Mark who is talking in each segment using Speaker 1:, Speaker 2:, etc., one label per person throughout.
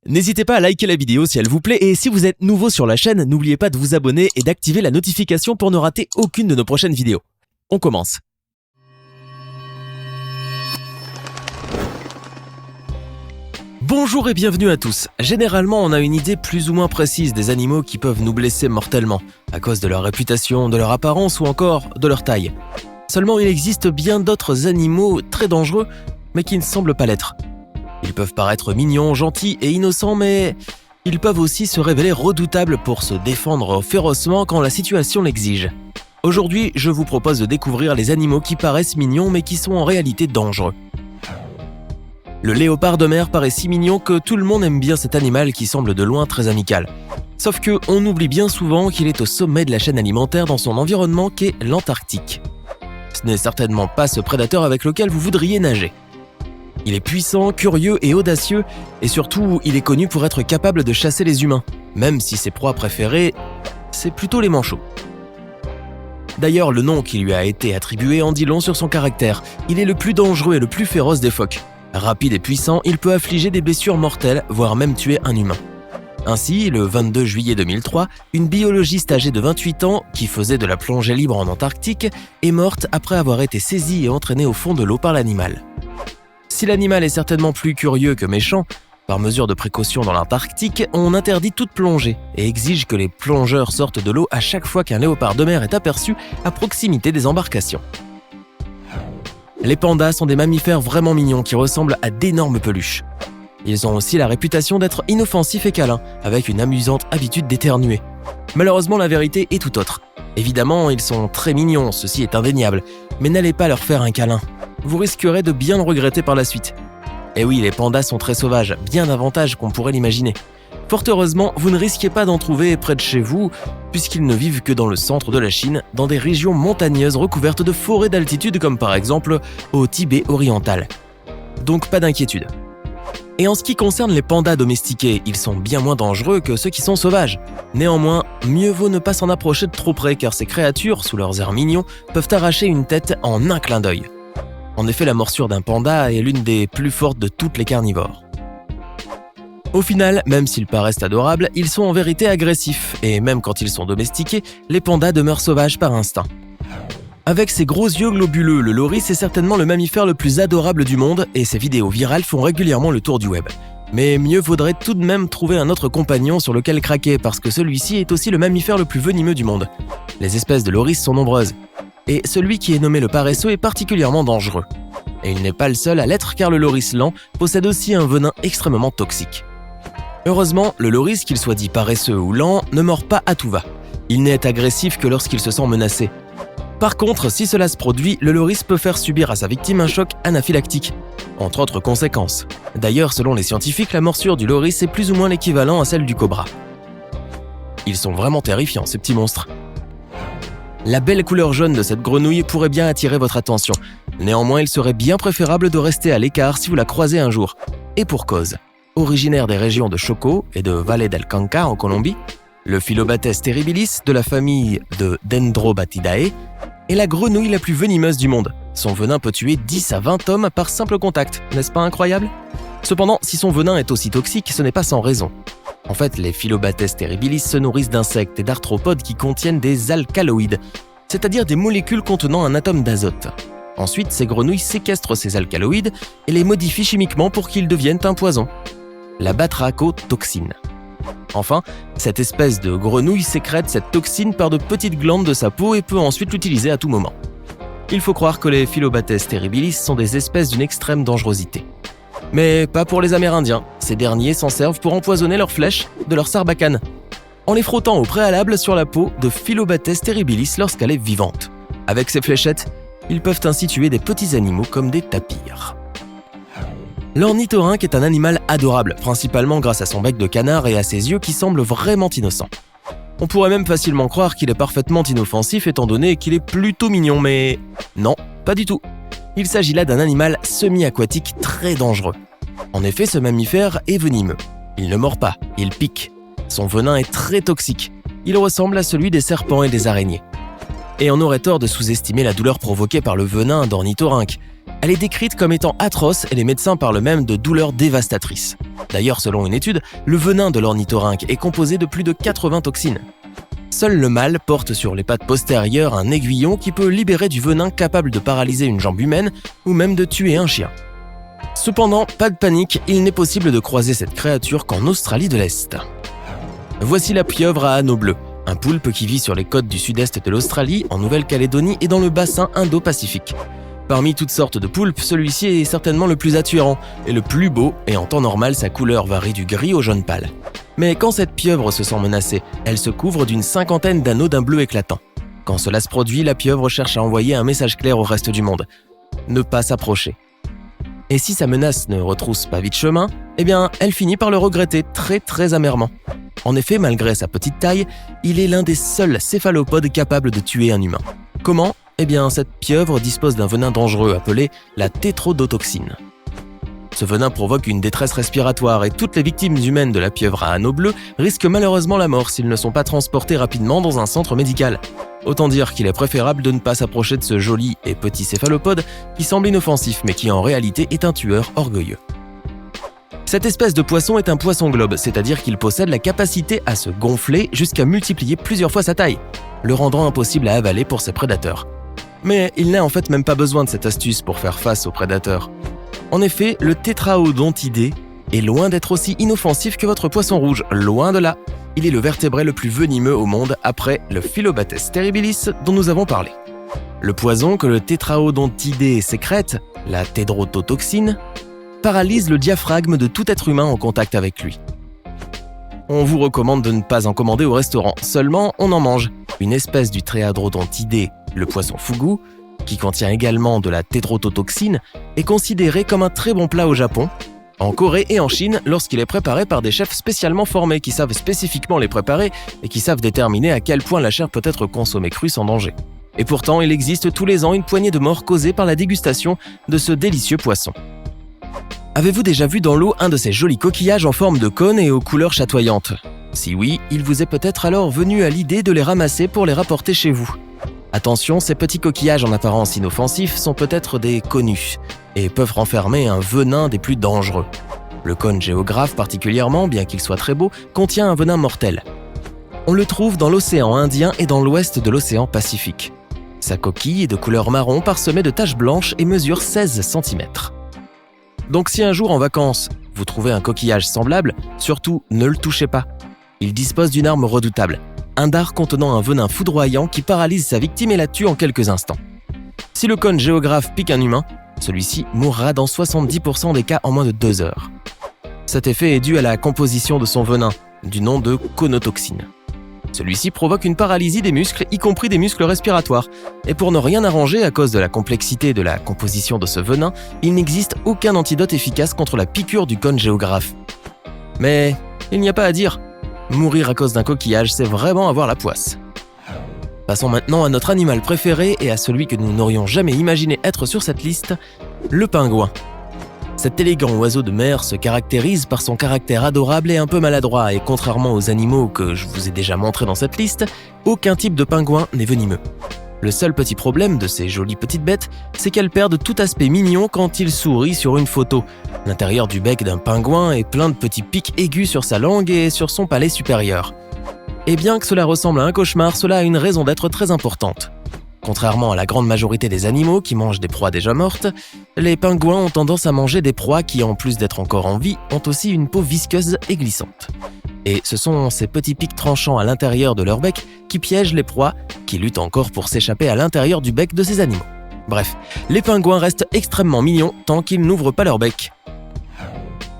Speaker 1: N'hésitez pas à liker la vidéo si elle vous plaît et si vous êtes nouveau sur la chaîne, n'oubliez pas de vous abonner et d'activer la notification pour ne rater aucune de nos prochaines vidéos. On commence. Bonjour et bienvenue à tous. Généralement, on a une idée plus ou moins précise des animaux qui peuvent nous blesser mortellement, à cause de leur réputation, de leur apparence ou encore de leur taille. Seulement, il existe bien d'autres animaux très dangereux, mais qui ne semblent pas l'être. Ils peuvent paraître mignons, gentils et innocents, mais ils peuvent aussi se révéler redoutables pour se défendre férocement quand la situation l'exige. Aujourd'hui, je vous propose de découvrir les animaux qui paraissent mignons mais qui sont en réalité dangereux. Le léopard de mer paraît si mignon que tout le monde aime bien cet animal qui semble de loin très amical. Sauf que on oublie bien souvent qu'il est au sommet de la chaîne alimentaire dans son environnement qu'est l'Antarctique. Ce n'est certainement pas ce prédateur avec lequel vous voudriez nager. Il est puissant, curieux et audacieux, et surtout, il est connu pour être capable de chasser les humains, même si ses proies préférées, c'est plutôt les manchots. D'ailleurs, le nom qui lui a été attribué en dit long sur son caractère. Il est le plus dangereux et le plus féroce des phoques. Rapide et puissant, il peut affliger des blessures mortelles, voire même tuer un humain. Ainsi, le 22 juillet 2003, une biologiste âgée de 28 ans, qui faisait de la plongée libre en Antarctique, est morte après avoir été saisie et entraînée au fond de l'eau par l'animal. Si l'animal est certainement plus curieux que méchant, par mesure de précaution dans l'Antarctique, on interdit toute plongée et exige que les plongeurs sortent de l'eau à chaque fois qu'un léopard de mer est aperçu à proximité des embarcations. Les pandas sont des mammifères vraiment mignons qui ressemblent à d'énormes peluches. Ils ont aussi la réputation d'être inoffensifs et câlins, avec une amusante habitude d'éternuer. Malheureusement, la vérité est tout autre. Évidemment, ils sont très mignons, ceci est indéniable, mais n'allez pas leur faire un câlin. Vous risquerez de bien le regretter par la suite. Et oui, les pandas sont très sauvages, bien davantage qu'on pourrait l'imaginer. Fort heureusement, vous ne risquez pas d'en trouver près de chez vous, puisqu'ils ne vivent que dans le centre de la Chine, dans des régions montagneuses recouvertes de forêts d'altitude comme par exemple au Tibet oriental. Donc pas d'inquiétude. Et en ce qui concerne les pandas domestiqués, ils sont bien moins dangereux que ceux qui sont sauvages. Néanmoins, mieux vaut ne pas s'en approcher de trop près car ces créatures, sous leurs airs mignons, peuvent arracher une tête en un clin d'œil. En effet, la morsure d'un panda est l'une des plus fortes de toutes les carnivores. Au final, même s'ils paraissent adorables, ils sont en vérité agressifs, et même quand ils sont domestiqués, les pandas demeurent sauvages par instinct. Avec ses gros yeux globuleux, le loris est certainement le mammifère le plus adorable du monde, et ses vidéos virales font régulièrement le tour du web. Mais mieux vaudrait tout de même trouver un autre compagnon sur lequel craquer, parce que celui-ci est aussi le mammifère le plus venimeux du monde. Les espèces de loris sont nombreuses. Et celui qui est nommé le paresseux est particulièrement dangereux. Et il n'est pas le seul à l'être car le loris lent possède aussi un venin extrêmement toxique. Heureusement, le loris, qu'il soit dit paresseux ou lent, ne mord pas à tout va. Il n'est agressif que lorsqu'il se sent menacé. Par contre, si cela se produit, le loris peut faire subir à sa victime un choc anaphylactique, entre autres conséquences. D'ailleurs, selon les scientifiques, la morsure du loris est plus ou moins l'équivalent à celle du cobra. Ils sont vraiment terrifiants, ces petits monstres. La belle couleur jaune de cette grenouille pourrait bien attirer votre attention. Néanmoins, il serait bien préférable de rester à l'écart si vous la croisez un jour. Et pour cause. Originaire des régions de Choco et de Valle del Cauca en Colombie, le Phyllobates terribilis de la famille de Dendrobatidae est la grenouille la plus venimeuse du monde. Son venin peut tuer 10 à 20 hommes par simple contact, n'est-ce pas incroyable ? Cependant, si son venin est aussi toxique, ce n'est pas sans raison. En fait, les Phyllobates terribilis se nourrissent d'insectes et d'arthropodes qui contiennent des alcaloïdes, c'est-à-dire des molécules contenant un atome d'azote. Ensuite, ces grenouilles séquestrent ces alcaloïdes et les modifient chimiquement pour qu'ils deviennent un poison, la batrachotoxine. Enfin, cette espèce de grenouille sécrète cette toxine par de petites glandes de sa peau et peut ensuite l'utiliser à tout moment. Il faut croire que les Phyllobates terribilis sont des espèces d'une extrême dangerosité. Mais pas pour les Amérindiens, ces derniers s'en servent pour empoisonner leurs flèches de leur sarbacane, en les frottant au préalable sur la peau de Phyllobates terribilis lorsqu'elle est vivante. Avec ces fléchettes, ils peuvent ainsi tuer des petits animaux comme des tapirs. L'ornithorynque est un animal adorable, principalement grâce à son bec de canard et à ses yeux qui semblent vraiment innocents. On pourrait même facilement croire qu'il est parfaitement inoffensif étant donné qu'il est plutôt mignon, mais non, pas du tout. Il s'agit là d'un animal semi-aquatique très dangereux. En effet, ce mammifère est venimeux. Il ne mord pas, il pique. Son venin est très toxique. Il ressemble à celui des serpents et des araignées. Et on aurait tort de sous-estimer la douleur provoquée par le venin d'ornithorynque. Elle est décrite comme étant atroce et les médecins parlent même de douleurs dévastatrices. D'ailleurs, selon une étude, le venin de l'ornithorynque est composé de plus de 80 toxines. Seul le mâle porte sur les pattes postérieures un aiguillon qui peut libérer du venin capable de paralyser une jambe humaine ou même de tuer un chien. Cependant, pas de panique, il n'est possible de croiser cette créature qu'en Australie de l'Est. Voici la pieuvre à anneaux bleus, un poulpe qui vit sur les côtes du sud-est de l'Australie, en Nouvelle-Calédonie et dans le bassin Indo-Pacifique. Parmi toutes sortes de poulpes, celui-ci est certainement le plus attirant et le plus beau, et en temps normal, sa couleur varie du gris au jaune pâle. Mais quand cette pieuvre se sent menacée, elle se couvre d'une cinquantaine d'anneaux d'un bleu éclatant. Quand cela se produit, la pieuvre cherche à envoyer un message clair au reste du monde. Ne pas s'approcher. Et si sa menace ne retrousse pas vite chemin, eh bien, elle finit par le regretter très amèrement. En effet, malgré sa petite taille, il est l'un des seuls céphalopodes capables de tuer un humain. Comment ? Eh bien, cette pieuvre dispose d'un venin dangereux appelé la tétrodotoxine. Ce venin provoque une détresse respiratoire et toutes les victimes humaines de la pieuvre à anneaux bleus risquent malheureusement la mort s'ils ne sont pas transportés rapidement dans un centre médical. Autant dire qu'il est préférable de ne pas s'approcher de ce joli et petit céphalopode qui semble inoffensif mais qui en réalité est un tueur orgueilleux. Cette espèce de poisson est un poisson globe, c'est-à-dire qu'il possède la capacité à se gonfler jusqu'à multiplier plusieurs fois sa taille, le rendant impossible à avaler pour ses prédateurs. Mais il n'a en fait même pas besoin de cette astuce pour faire face aux prédateurs. En effet, le tétraodontidé est loin d'être aussi inoffensif que votre poisson rouge, loin de là. Il est le vertébré le plus venimeux au monde après le Phyllobates terribilis dont nous avons parlé. Le poison que le tétraodontidé sécrète, la tétrodotoxine, paralyse le diaphragme de tout être humain en contact avec lui. On vous recommande de ne pas en commander au restaurant, seulement on en mange. Une espèce du tétraodontidé, le poisson fugu, qui contient également de la tétrodotoxine, est considéré comme un très bon plat au Japon, en Corée et en Chine lorsqu'il est préparé par des chefs spécialement formés qui savent spécifiquement les préparer et qui savent déterminer à quel point la chair peut être consommée crue sans danger. Et pourtant, il existe tous les ans une poignée de morts causées par la dégustation de ce délicieux poisson. Avez-vous déjà vu dans l'eau un de ces jolis coquillages en forme de cône et aux couleurs chatoyantes ? Si oui, il vous est peut-être alors venu à l'idée de les ramasser pour les rapporter chez vous. Attention, ces petits coquillages en apparence inoffensifs sont peut-être des conus et peuvent renfermer un venin des plus dangereux. Le cône géographe particulièrement, bien qu'il soit très beau, contient un venin mortel. On le trouve dans l'océan Indien et dans l'ouest de l'océan Pacifique. Sa coquille est de couleur marron parsemée de taches blanches et mesure 16 cm. Donc si un jour en vacances, vous trouvez un coquillage semblable, surtout ne le touchez pas. Il dispose d'une arme redoutable, un dard contenant un venin foudroyant qui paralyse sa victime et la tue en quelques instants. Si le cône géographe pique un humain, celui-ci mourra dans 70% des cas en moins de 2 heures. Cet effet est dû à la composition de son venin, du nom de conotoxine. Celui-ci provoque une paralysie des muscles, y compris des muscles respiratoires. Et pour ne rien arranger à cause de la complexité de la composition de ce venin, il n'existe aucun antidote efficace contre la piqûre du cône géographe. Mais il n'y a pas à dire. Mourir à cause d'un coquillage, c'est vraiment avoir la poisse. Passons maintenant à notre animal préféré et à celui que nous n'aurions jamais imaginé être sur cette liste, le pingouin. Cet élégant oiseau de mer se caractérise par son caractère adorable et un peu maladroit et contrairement aux animaux que je vous ai déjà montrés dans cette liste, aucun type de pingouin n'est venimeux. Le seul petit problème de ces jolies petites bêtes, c'est qu'elles perdent tout aspect mignon quand ils sourient sur une photo. L'intérieur du bec d'un pingouin est plein de petits pics aigus sur sa langue et sur son palais supérieur. Et bien que cela ressemble à un cauchemar, cela a une raison d'être très importante. Contrairement à la grande majorité des animaux qui mangent des proies déjà mortes, les pingouins ont tendance à manger des proies qui, en plus d'être encore en vie, ont aussi une peau visqueuse et glissante. Et ce sont ces petits pics tranchants à l'intérieur de leur bec qui piègent les proies, qui luttent encore pour s'échapper à l'intérieur du bec de ces animaux. Bref, les pingouins restent extrêmement mignons tant qu'ils n'ouvrent pas leur bec.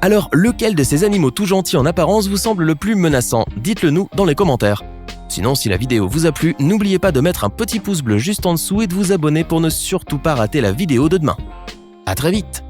Speaker 1: Alors, lequel de ces animaux tout gentils en apparence vous semble le plus menaçant ? Dites-le nous dans les commentaires. Sinon, si la vidéo vous a plu, n'oubliez pas de mettre un petit pouce bleu juste en dessous et de vous abonner pour ne surtout pas rater la vidéo de demain. À très vite!